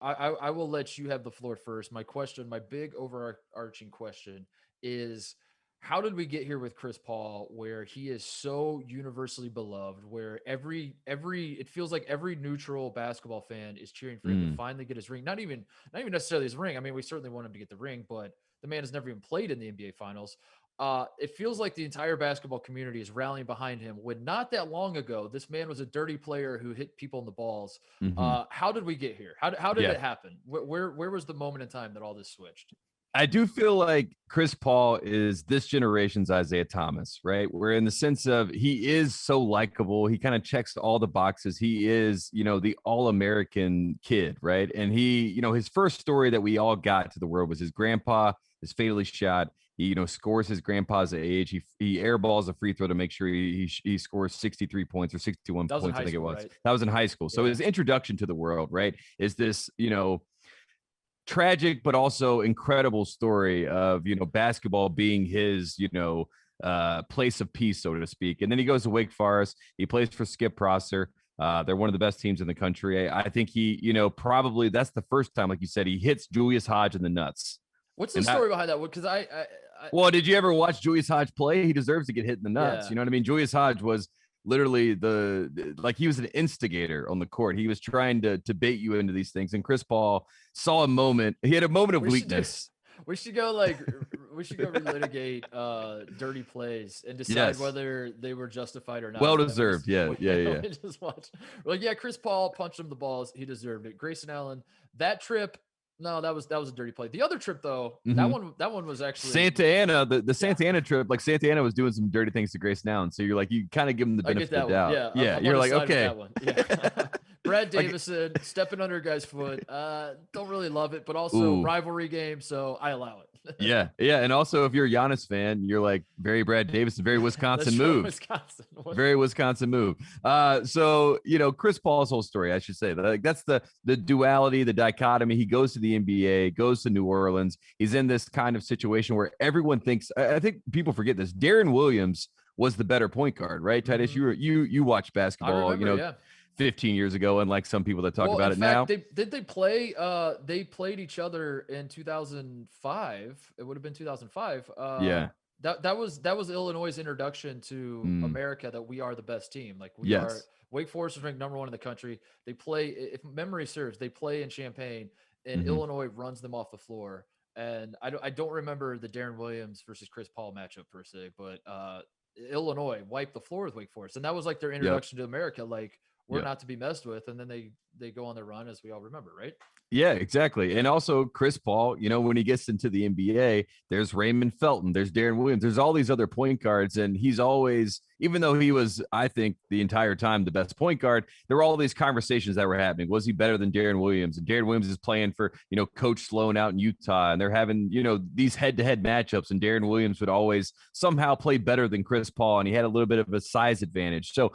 I will let you have the floor first. My question, my big overarching question is, how did we get here with Chris Paul, where he is so universally beloved, where every it feels like every neutral basketball fan is cheering for him to Mm, finally get his ring. Not even necessarily his ring. I mean, we certainly want him to get the ring, but the man has never even played in the NBA Finals. It feels like the entire basketball community is rallying behind him. When not that long ago, this man was a dirty player who hit people in the balls. hmm. How did we get here? How did Yeah. it happen? Where was the moment in time that all this switched? I do feel like Chris Paul is this generation's Isaiah Thomas, right? Where in the sense of he is so likable, he kind of checks all the boxes. He is, the all-American kid, right? And he, his first story that we all got to the world was his grandpa is fatally shot. He, scores his grandpa's age. He airballs a free throw to make sure he scores 63 points or 61 That was in points, I high think it school, was. right? That was in high school. So Yeah. his introduction to the world, right, is this, tragic but also incredible story of basketball being his place of peace, so to speak. And then he goes to Wake Forest. He plays for Skip Prosser. They're one of the best teams in the country. I think he, probably that's the first time, like you said, he hits Julius Hodge in the nuts. What's the And that, story behind that? Because well, did you ever watch Julius Hodge play? He deserves to get hit in the nuts. yeah. You know what I mean? Julius Hodge was literally like he was an instigator on the court. He was trying to bait you into these things. And Chris Paul saw a moment. He had a moment of We should do. weakness. We should go like we should go relitigate dirty plays and decide Yes. whether they were justified or Well not. And deserved. Yeah. Yeah. Yeah. we just watch. Like, yeah, Chris Paul punched him the balls. He deserved it. Grayson Allen, that trip. No, that was a dirty play. The other trip though, Mm-hmm. that one was actually Santa Ana, the yeah. Santa Ana trip, like Santa Ana was doing some dirty things to Grace Noun. So you're like, you kind of give him the I get benefit of that the one. doubt. Yeah, Yeah. I'm on You're his like, side with okay. that one. Yeah. Brad Like, Davison stepping under a guy's foot. Don't really love it, but also ooh. rivalry game, so I allow it. Yeah. Yeah. And also, if you're a Giannis fan, you're like, very Brad Davison, very That's Wisconsin from move. Wisconsin. Very Wisconsin move. So Chris Paul's whole story, I should say, like that's the duality, the dichotomy. He goes to the NBA, goes to New Orleans. He's in this kind of situation where everyone thinks. I think people forget this. Darren Williams was the better point guard, right? Titus, Mhm. you watched I basketball, remember, yeah. 15 years ago, and like some people that talk Well, about in it fact, now. they play. They played each other in 2005. It would have been 2005. Yeah. That was Illinois' introduction to Mm, America. That we are the best team. Like we are. yes. Wake Forest is ranked number one in the country. They play. If memory serves, they play in Champaign, and Hmm. Illinois runs them off the floor. And I don't remember the Darren Williams versus Chris Paul matchup per se, but Illinois wiped the floor with Wake Forest, and that was like their Yep. introduction to America. Like, we're Yep. not to be messed with, and then they go on their run, as we all remember, right? Yeah, exactly. And also Chris Paul, when he gets into the NBA, there's Raymond Felton, there's Darren Williams, there's all these other point guards. And he's always, even though he was, I think, the entire time the best point guard, there were all these conversations that were happening. Was he better than Darren Williams? And Darren Williams is playing for, Coach Sloan out in Utah, and they're having, these head-to-head matchups. And Darren Williams would always somehow play better than Chris Paul, and he had a little bit of a size advantage. So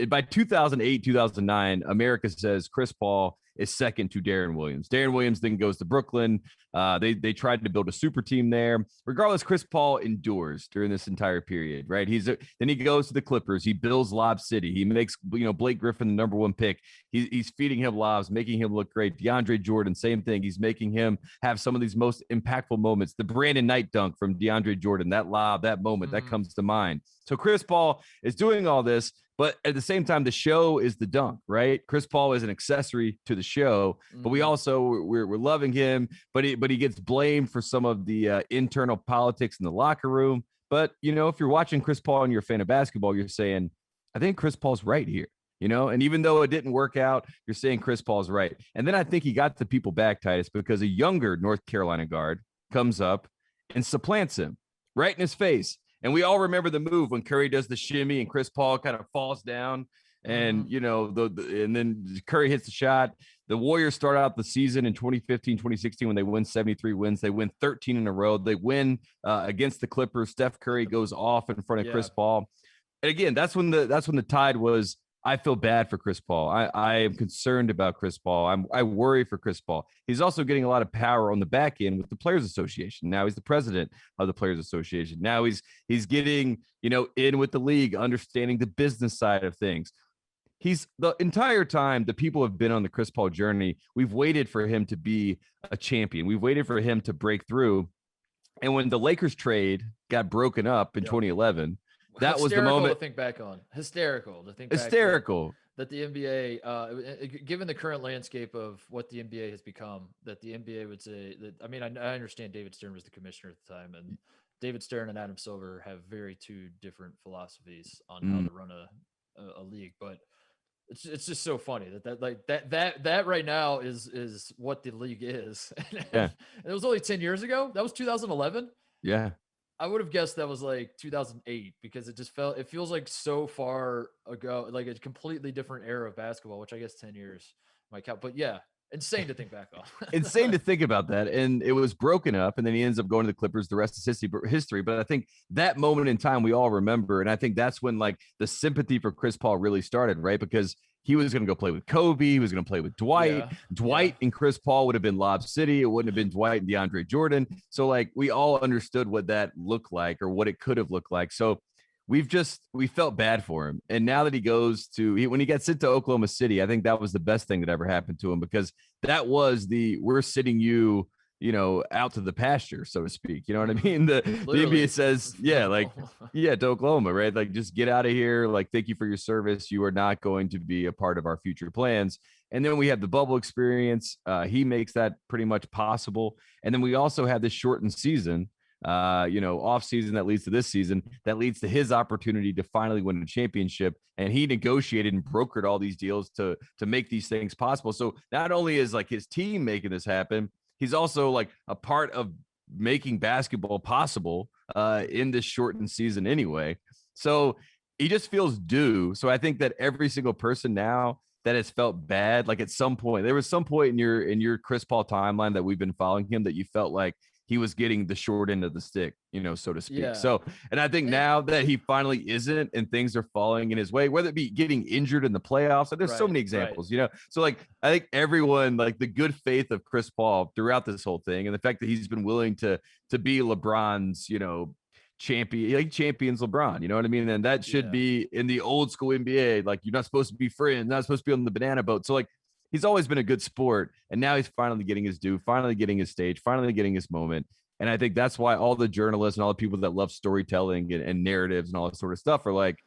by 2008, 2009, America says Chris Paul is second to Darren Williams. Darren Williams then goes to Brooklyn. They tried to build a super team there. Regardless, Chris Paul endures during this entire period, right? Then he goes to the Clippers. He builds Lob City. He makes Blake Griffin the number one pick. He's feeding him lobs, making him look great. DeAndre Jordan, same thing. He's making him have some of these most impactful moments. The Brandon Knight dunk from DeAndre Jordan, that lob, that moment, that comes to mind. So Chris Paul is doing all this, but at the same time, the show is the dunk, right? Chris Paul is an accessory to the show, but we also we're loving him, but he gets blamed for some of the internal politics in the locker room. But if you're watching Chris Paul and you're a fan of basketball, you're saying, I think Chris Paul's right here. And even though it didn't work out, you're saying Chris Paul's right. And then I think he got the people back, Titus, because a younger North Carolina guard comes up and supplants him right in his face. And we all remember the move when Curry does the shimmy and Chris Paul kind of falls down, and and then Curry hits the shot. The Warriors start out the season in 2015, 2016 when they win 73 wins. They win 13 in a row. They win against the Clippers. Steph Curry goes off in front of Chris Paul. And again, that's when the tide was. I feel bad for Chris Paul. I am concerned about Chris Paul. I worry for Chris Paul. He's also getting a lot of power on the back end with the Players Association. Now he's the president of the Players Association. Now he's getting, in with the league, understanding the business side of things. he's the entire time the people have been on the Chris Paul journey. We've waited for him to be a champion. We've waited for him to break through. And when the Lakers trade got broken up in 2011, that was the moment. To think back on. Hysterical to think Hysterical. Back that the NBA, given the current landscape of what the NBA has become, that the NBA would say that. I mean, I understand David Stern was the commissioner at the time, and David Stern and Adam Silver have very two different philosophies on how to run a league, but it's just so funny that right now is what the league is. Yeah. It was only 10 years ago. That was 2011. Yeah. I would have guessed that was like 2008 because it feels like so far ago, like a completely different era of basketball, which I guess 10 years might count. But yeah, insane to think back on. Insane to think about that. And it was broken up, and then he ends up going to the Clippers. The rest is history. But I think that moment in time we all remember. And I think that's when like the sympathy for Chris Paul really started, right? Because he was going to go play with Kobe. He was going to play with Dwight. Yeah. Dwight and Chris Paul would have been Lob City. It wouldn't have been Dwight and DeAndre Jordan. So like we all understood what that looked like or what it could have looked like. So we felt bad for him. And now that he goes when he gets sent to Oklahoma City, I think that was the best thing that ever happened to him, because that was we're sitting you out to the pasture, so to speak. You know what I mean? The NBA says, to Oklahoma, right? Like, just get out of here. Like, thank you for your service. You are not going to be a part of our future plans. And then we have the bubble experience. He makes that pretty much possible. And then we also have this shortened season, off season that leads to this season, that leads to his opportunity to finally win a championship. And he negotiated and brokered all these deals to make these things possible. So not only is like his team making this happen, he's also like a part of making basketball possible in this shortened season anyway. So he just feels due. So I think that every single person now that has felt bad, like at some point, there was some point in your Chris Paul timeline that we've been following him that you felt like he was getting the short end of the stick, so to speak. Yeah. So, and I think now that he finally isn't and things are falling in his way, whether it be getting injured in the playoffs, there's so many examples, So like, I think everyone, like the good faith of Chris Paul throughout this whole thing, and the fact that he's been willing to be LeBron's, champion, like champions LeBron, you know what I mean? And that should be in the old school NBA. Like, you're not supposed to be friends, not supposed to be on the banana boat. So like, he's always been a good sport, and now he's finally getting his due, finally getting his stage, finally getting his moment. And I think that's why all the journalists and all the people that love storytelling and narratives and all that sort of stuff are like,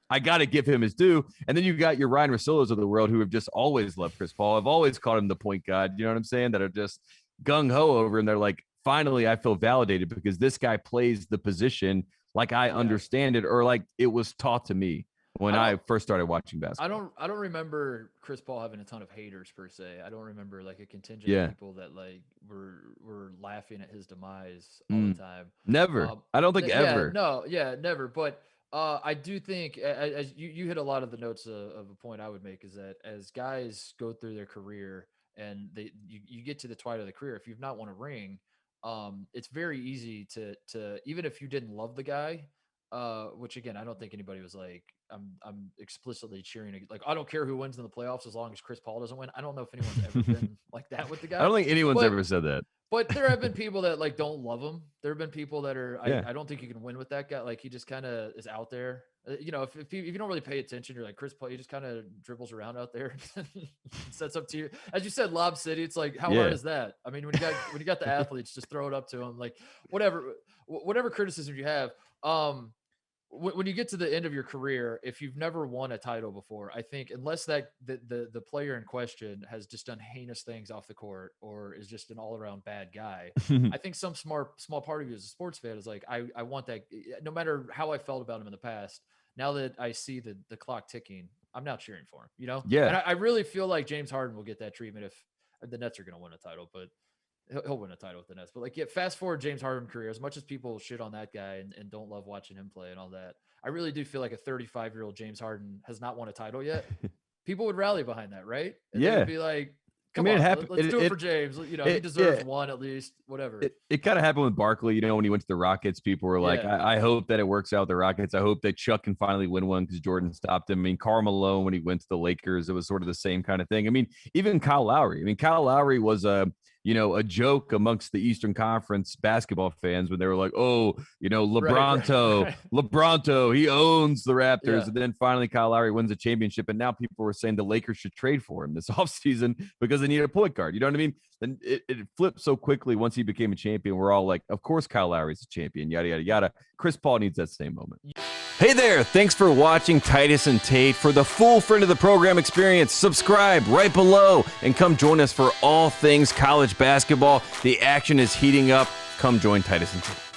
I got to give him his due. And then you got your Ryan Russillos of the world who have just always loved Chris Paul. I've always called him the point guard. You know what I'm saying? That are just gung-ho over, and they're like, finally, I feel validated because this guy plays the position like I understand it, or like it was taught to me when I first started watching basketball. I don't remember Chris Paul having a ton of haters per se. I don't remember like a contingent of people that like were laughing at his demise all the time. Never. I don't think ever. Never. But I do think, as you hit a lot of the notes of a point I would make, is that as guys go through their career and you get to the twilight of the career, if you've not won a ring, it's very easy to even if you didn't love the guy, which again, I don't think anybody was like, I'm explicitly cheering. Like, I don't care who wins in the playoffs as long as Chris Paul doesn't win. I don't know if anyone's ever been like that with the guy. I don't think anyone's ever said that. But there have been people that like don't love him. There have been people that are, I don't think you can win with that guy. Like, he just kind of is out there. If you don't really pay attention, you're like, Chris Paul, he just kind of dribbles around out there, sets up to you. As you said, Lob City. It's like, how hard is that? I mean, when you got the athletes, just throw it up to them. Like, whatever criticism you have. When you get to the end of your career, if you've never won a title before, I think unless that the player in question has just done heinous things off the court or is just an all around bad guy, I think some small part of you as a sports fan is like, I want that. No matter how I felt about him in the past, now that I see the clock ticking, I'm now cheering for him. Yeah. And I really feel like James Harden will get that treatment if the Nets are going to win a title, but. He'll win a title with the Nets, but like, fast forward James Harden career, as much as people shit on that guy and don't love watching him play and all that, I really do feel like a 35-year-old James Harden has not won a title yet. People would rally behind that, right? And they would be like, come on, let's do it for James. He deserves one at least, whatever. It kind of happened with Barkley, when he went to the Rockets, people were like, I hope that it works out with the Rockets. I hope that Chuck can finally win one because Jordan stopped him. I mean, Karl Malone, when he went to the Lakers, it was sort of the same kind of thing. I mean, even Kyle Lowry. Kyle Lowry was a joke amongst the Eastern Conference basketball fans when they were like, oh, LeBronto, he owns the Raptors. Yeah. And then finally Kyle Lowry wins a championship. And now people were saying the Lakers should trade for him this offseason because they need a point guard. You know what I mean? Then it flipped so quickly once he became a champion. We're all like, of course Kyle Lowry's a champion, yada, yada, yada. Chris Paul needs that same moment. Hey there. Thanks for watching Titus and Tate. For the full friend of the program experience, subscribe right below and come join us for all things college basketball. The action is heating up. Come join Titus and Tate.